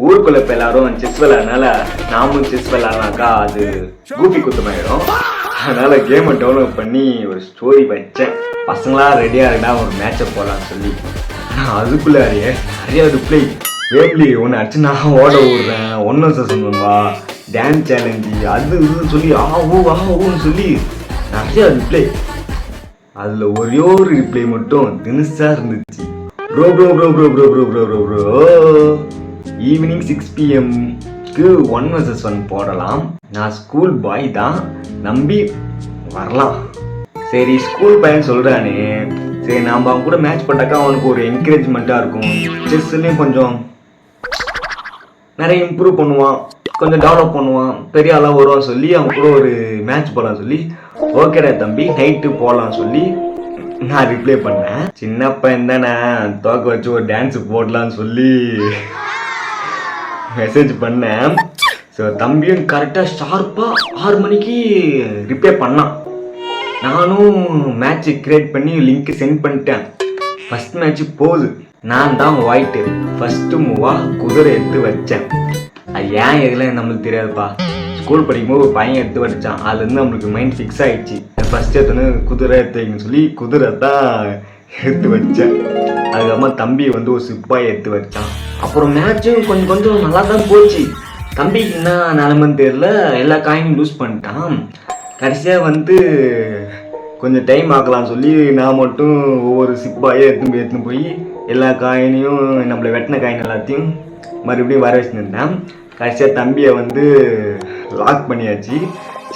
ஊருக்குள்ள இப்போ எல்லாரும் செஸ் விளையாடுனால நாமும் செஸ் விளையாடனாக்கா அது கூப்பி குத்தமாயிடும். அதனால கேமை டெவலப் பண்ணி ஒரு ஸ்டோரி வச்சேன். பசங்களா ரெடியா இருந்தா ஒரு மேட்சை போடலான்னு சொல்லி. அதுக்குள்ளாரியே நிறைய ரிப்ளை வேப்லி ஒன்று அடிச்சு நான் ஓட விடுறேன், ஒன்றும் சொல்லுவா டான்ஸ் சேலஞ்சு அது இதுன்னு சொல்லி ஊன்னு சொல்லி நிறைய ரிப்ளை. அதில் ஒரே ஒரு ரிப்ளை மட்டும் தினுசா இருந்துச்சு. Bro bro bro bro bro bro bro bro bro evening 6 PM-க்கு 1 vs 1 போடலாம். நான் ஸ்கூல் பாய் தான், நம்பி வரலாம். சரி ஸ்கூல் பையன் சொல்கிறானே, சரி நாம் அவன் கூட மேட்ச் பண்ணாக்கா அவனுக்கு ஒரு என்கரேஜ்மெண்ட்டாக இருக்கும். செஸ்லேயும் கொஞ்சம் நிறைய இம்ப்ரூவ் பண்ணுவான், கொஞ்சம் டெவலப் பண்ணுவான், பெரிய ஆளாக வருவான்னு சொல்லி அவன் கூட ஒரு மேட்ச் போடலான்னு சொல்லி ஓகேடா தம்பி நைட்டு போடலான்னு சொல்லி நான் ரிப்ளை பண்ணேன். சின்ன பையன் தானே தோக்க வச்சு ஒரு டான்ஸு போடலான்னு சொல்லி மெசேஜ் பண்ணேன். ஸோ தம்பியும் கரெக்டாக ஷார்ப்பாக 6 மணிக்கு ரிப்ளை பண்ணான். நானும் மேட்ச்சு கிரியேட் பண்ணி லிங்க்கு சென்ட் பண்ணிட்டேன். ஃபஸ்ட் மேட்ச்சு போகுது, நான் தான் ஒயிட்டு. ஃபஸ்ட்டு மூவாக குதிரை எடுத்து வச்சேன். அது ஏன் எதுலாம் நம்மளுக்கு தெரியாதுப்பா. ஸ்கூல் படிக்கும்போது ஒரு பையன் எடுத்து வச்சான், அதுலேருந்து நம்மளுக்கு மைண்ட் ஃபிக்ஸ் ஆகிடுச்சு. ஃபஸ்ட் எடுத்துன்னு குதிரை எடுத்துன்னு சொல்லி குதிரை தான் எடுத்து வச்சேன். அதுக்கப்புறமா தம்பி வந்து ஒரு சிப்பாய் எடுத்து வச்சான். அப்புறம் மேட்சும் கொஞ்சம் கொஞ்சம் நல்லா தான் போச்சு. தம்பிக்கு என்ன நிலமன்னு தெரியல, எல்லா காயினும் லூஸ் பண்ணிட்டான். கடைசியாக வந்து கொஞ்சம் டைம் ஆக்கலாம்னு சொல்லி நான் மட்டும் ஒவ்வொரு சிப்பாயே எடுத்துன்னு போய் எல்லா காயினையும் நம்மளை வெட்டின காயின் எல்லாத்தையும் மறுபடியும் வர வச்சுருந்தேன். கடைசியாக தம்பியை வந்து லாக் பண்ணியாச்சு,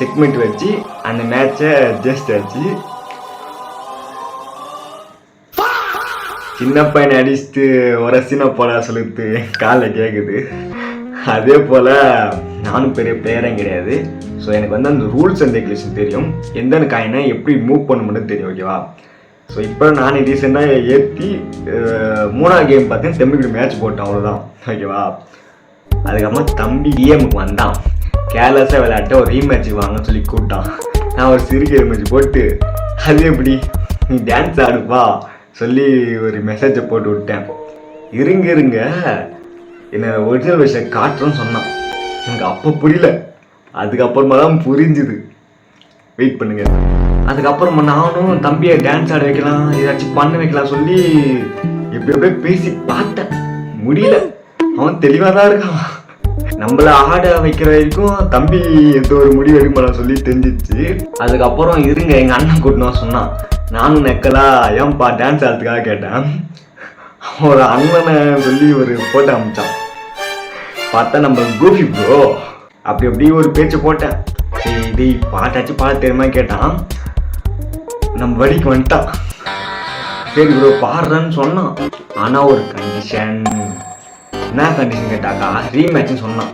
செக்மெண்ட் வச்சு அந்த மேட்சை ஜஸ்ட் ஆச்சு. சின்ன பையனை அடிச்சுட்டு உரசின போடா சொல்லிட்டு காலில் கேட்குது. அதே போல் நானும் பெரிய பிளேயரும் கிடையாது. ஸோ எனக்கு வந்து அந்த ரூல்ஸ் அண்ட் ரெகுலேஷன் தெரியும், எந்தெந்த காயினை எப்படி மூவ் பண்ண மட்டும் தெரியும். ஓகேவா? ஸோ இப்போ நான் ரீசெண்டாக ஏற்றி 3ஆவது கேம் பார்த்தேன், தம்பிக்கு மேட்ச் போட்டேன், அவ்வளோதான். ஓகேவா? அதுக்கப்புறமா தம்பி கேமுக்கு வந்தான், கேர்லெஸ்ஸாக விளையாட்ட ஒரு ரீமேட்சுக்கு வாங்கன்னு சொல்லி கூப்பிட்டான். நான் ஒரு சிறுகை ரீமேட்ச் போட்டு அது எப்படி நீ டான்ஸ் ஆடுப்பா சொல்லி ஒரு மெசேஜை போட்டு விட்டேன். இருங்க என்னை ஒரிஜினல் விஷயம் காட்டுறோன்னு சொன்னான். எனக்கு அப்போ புரியல, அதுக்கப்புறமா தான் புரிஞ்சுது. வெயிட் பண்ணுங்க. அதுக்கப்புறமா நானும் தம்பியை டான்ஸ் ஆட வைக்கலாம், ஏதாச்சும் பண்ண வைக்கலாம் சொல்லி எப்படியே பேசி பார்த்தேன், முடியல. அவன் தெளிவாக தான் இருக்கான். நம்மள ஆட வைக்கிற வரைக்கும் தம்பி எந்த ஒரு முடிவு எடுக்கலாம் சொல்லி தெரிஞ்சிச்சு. அதுக்கப்புறம் இருங்க எங்கள் அண்ணன் கூட்டினா சொன்னான். நானும் நெக்கலா ஏன்பா டான்ஸ் ஆடுறதுக்காக கேட்டேன். ஒரு அண்ணனை சொல்லி ஒரு போட்டோ அமிச்சான். பார்த்தா நம்ம கூஃபி ப்ரோ அப்படி ஒரு பேச்சு போட்டேன். சரி இது பாட்டாச்சு பாட தெரியுமா கேட்டான். நம்ம வடிக்கு வந்துட்டான். சரி ப்ரோ பாடுறேன்னு சொன்னான். ஆனால் ஒரு கண்டிஷன். என்ன கண்டிஷன் கேட்டாக்கா ரீமேட்ச்னு சொன்னான்.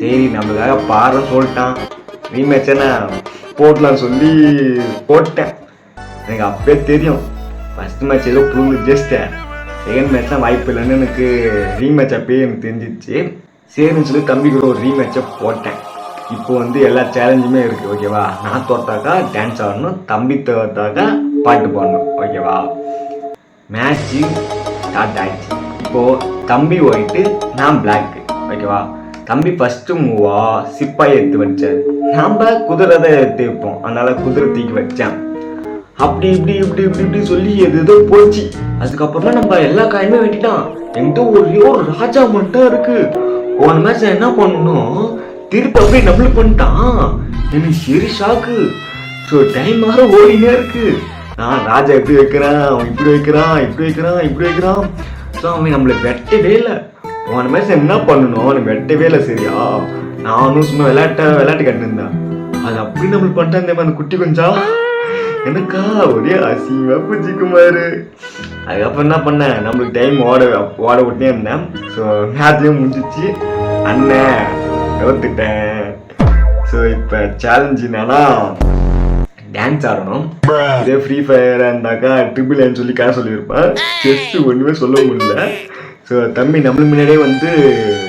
சரி நம்மளுக்காக பாடுறேன்னு சொல்லிட்டான், ரீமேட்ச் என்ன போடலான்னு சொல்லி போட்டேன். எனக்கு அப்பவே தெரியும் ஃபஸ்ட் மேட்ச் ஏதோ புரிஞ்சு ஜெஸ்ட்டேன், செகண்ட் மேட்ச்லாம் வாய்ப்பு இல்லைன்னு எனக்கு ரீமேட்ச் அப்பயே எனக்கு தெரிஞ்சிச்சு. சரின்னு சொல்லி தம்பி கூட ஒரு ரீமேட்சை போட்டேன். இப்போ வந்து எல்லா சேலஞ்சுமே இருக்குது. ஓகேவா? நான் தோத்தாக்கா டான்ஸ் ஆடணும், தம்பி தோத்தாக்கா பாட்டு பாடணும். ஓகேவா? மேட்ச்சு ஸ்டார்ட் ஆகிடுச்சு. இப்போது தம்பி ஒயிட்டு, நான் பிளாக்கு. ஓகேவா? தம்பி ஃபஸ்ட்டு மூவா சிப்பாயை எடுத்து வச்சேன், நாம் குதிரை தான் எடுத்து வைப்போம், அதனால் குதிரை தூக்கி வச்சேன். அப்படி இப்படி சொல்லி எதோ போச்சு. அதுக்கப்புறமா நம்ம எல்லா காயுமே வெட்டிட்டான். என்கிட்ட ஒரே ஒரு ராஜா மட்டும் இருக்கு. போன மேட்ச் என்ன பண்ணணும், திருப்பி அப்படி நம்மளுக்கு பண்ணிட்டான். எனக்கு சரி ஷாக்கு. ஸோ டைம் மாற ஓடினே இருக்கு. நான் ராஜா எப்படி வைக்கிறேன், அவன் இப்படி வைக்கிறான். ஸோ அவன் நம்மளை வெட்டவே இல்லை. போன மேட்ச் என்ன பண்ணணும், அவனுக்கு வெட்டவே இல்லை. சரியா? நானும் சும்மா விளையாட்டு கட்டிருந்தேன். அது அப்படி நம்மளுக்கு பண்ணிட்டான் அந்த குட்டி கொஞ்சம். எனக்கா ஒரே அசிங்கமா பூச்சிக்குமாரு. அதுக்கப்புறம் என்ன பண்ணேன், நம்மளுக்கு டைம் ஓட விட்டே இருந்தேன். ஸோ மேட்ச்லேயும் முடிஞ்சிச்சு. அண்ணன் தோத்துட்டேன். ஸோ இப்போ சேலஞ்ச் என்னன்னா டான்ஸ் ஆடணும். இதே ஃப்ரீ ஃபயராக இருந்தாக்கா ட்ரிபிள்னு சொல்லி கேட்க சொல்லியிருப்பேன். செஸ் ஒன்றுமே சொல்ல முடியல. ஸோ தம்பி நம்மளுக்கு முன்னாடியே வந்து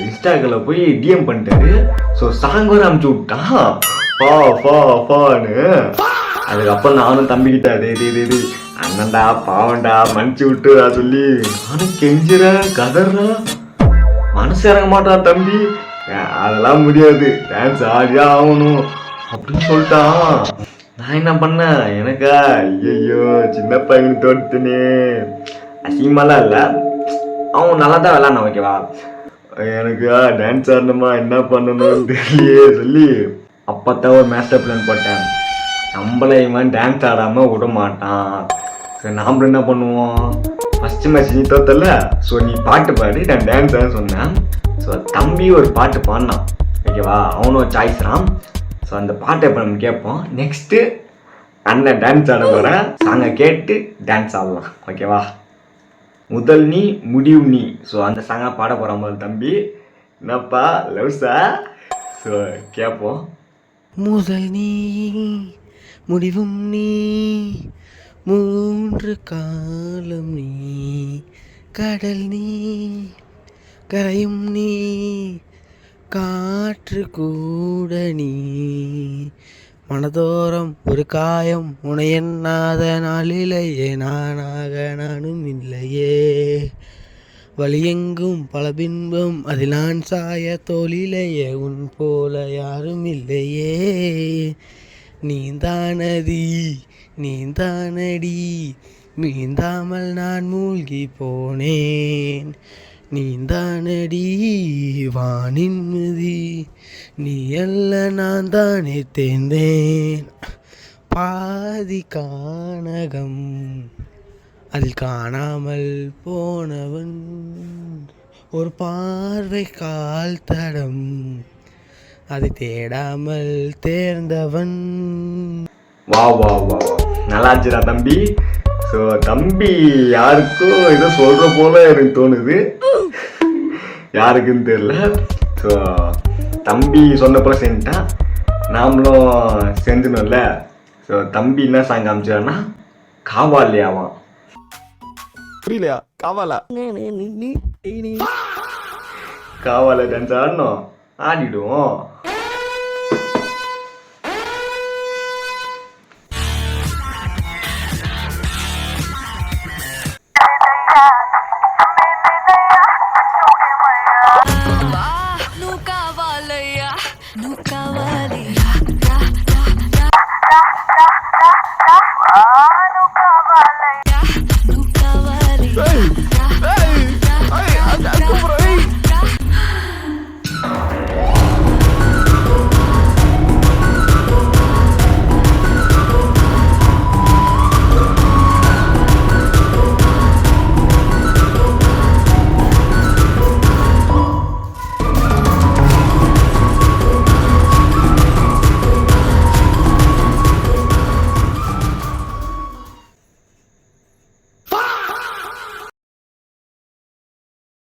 இன்ஸ்டாகிராமில் போய் டிஎம் பண்ணிட்டாரு. ஸோ சாங் வர அனுப்பிச்சி விட்டான், பான்னு. அதுக்கப்புறம் நானும் தம்பிக்கிட்ட இது அண்ணன்டா பாவண்டா மன்னிச்சு விட்டுடா சொல்லி நானும் கெஞ்சுறேன் கதறேன். மனசு இறங்க மாட்டான் தம்பி. அதெல்லாம் முடியாது, டான்ஸ் ஆடியா ஆகணும் அப்படின்னு சொல்லிட்டான். நான் என்ன பண்ணேன், எனக்கா ஐயோ சின்ன பையன் தோத்துனே, அசிங்கமாலாம் இல்லை, அவன் நல்லா தான் விளாட்னான் ஓகேவா. எனக்கு டான்ஸ் ஆடணுமா என்ன பண்ணணும்னு தெரியலையே சொல்லி அப்போத்தான் ஒரு மாஸ்டர் பிளான் போட்டேன். நம்மள இவன் டான்ஸ் ஆடாமல் விட மாட்டான். சரி நாம் என்ன பண்ணுவோம், ஃபஸ்ட்டு மேட்ச் நீ தோத்தல, ஸோ நீ பாட்டு பாடி நான் டான்ஸ் ஆட சொன்னேன். ஸோ தம்பி ஒரு பாட்டு பாடினான் ஓகேவா, அவனும் ஒரு சாய்ஸ் தான். ஸோ அந்த பாட்டை இப்போ நம்ம கேட்போம். நெக்ஸ்ட்டு அண்ணன் டான்ஸ் ஆட போகிற சாங்கை கேட்டு டான்ஸ் ஆடலாம் ஓகேவா. முதல் நீ முடிவு நீ, ஸோ அந்த சாங்கை பாட போகிற மாதிரி தம்பி. என்னப்பா லவ்ஸா? ஸோ கேட்போம். முதல் நீ முடிவும் நீ, மூன்று காலம் நீ, கடல் நீ கரையும் நீ, காற்று கூட நீ, மனதோரம் ஒரு காயம் உனை எண்ணாத நாளிலேயே, நானாக நானும் இல்லையே, வழியெங்கும் பல பின்பம் அதில் நான் சாய தோளிலேயே, உன் போல யாரும் இல்லையே, நீந்தானதி நீந்தானடி, நீந்தாமல் நான் மூழ்கி போனேன், நீந்தானடி வானின் மிதி, நீ அல்ல நான் தானே தேர்ந்தேன், பாதி கானகம் அதில் காணாமல் போனவன், ஒரு பார்வை கால் தடம் அதை தேடாமல் தேர்ந்தவன். வா வா வா வா, நல்லா இருந்துச்சுடா தம்பி. ஸோ தம்பி யாருக்கும் ஏதோ சொல்கிற போல எனக்கு தோணுது, யாருக்குன்னு தெரியல. ஸோ தம்பி சொன்ன போல செஞ்சுட்டான், நாமளும் செஞ்சுனோம்ல. ஸோ தம்பி என்ன சாங் காமிச்சான்னா காவாலியாவான். புரியலையா? காவாலா காவால டான்ஸ் ஆடணும், ஆடிடுவோம்.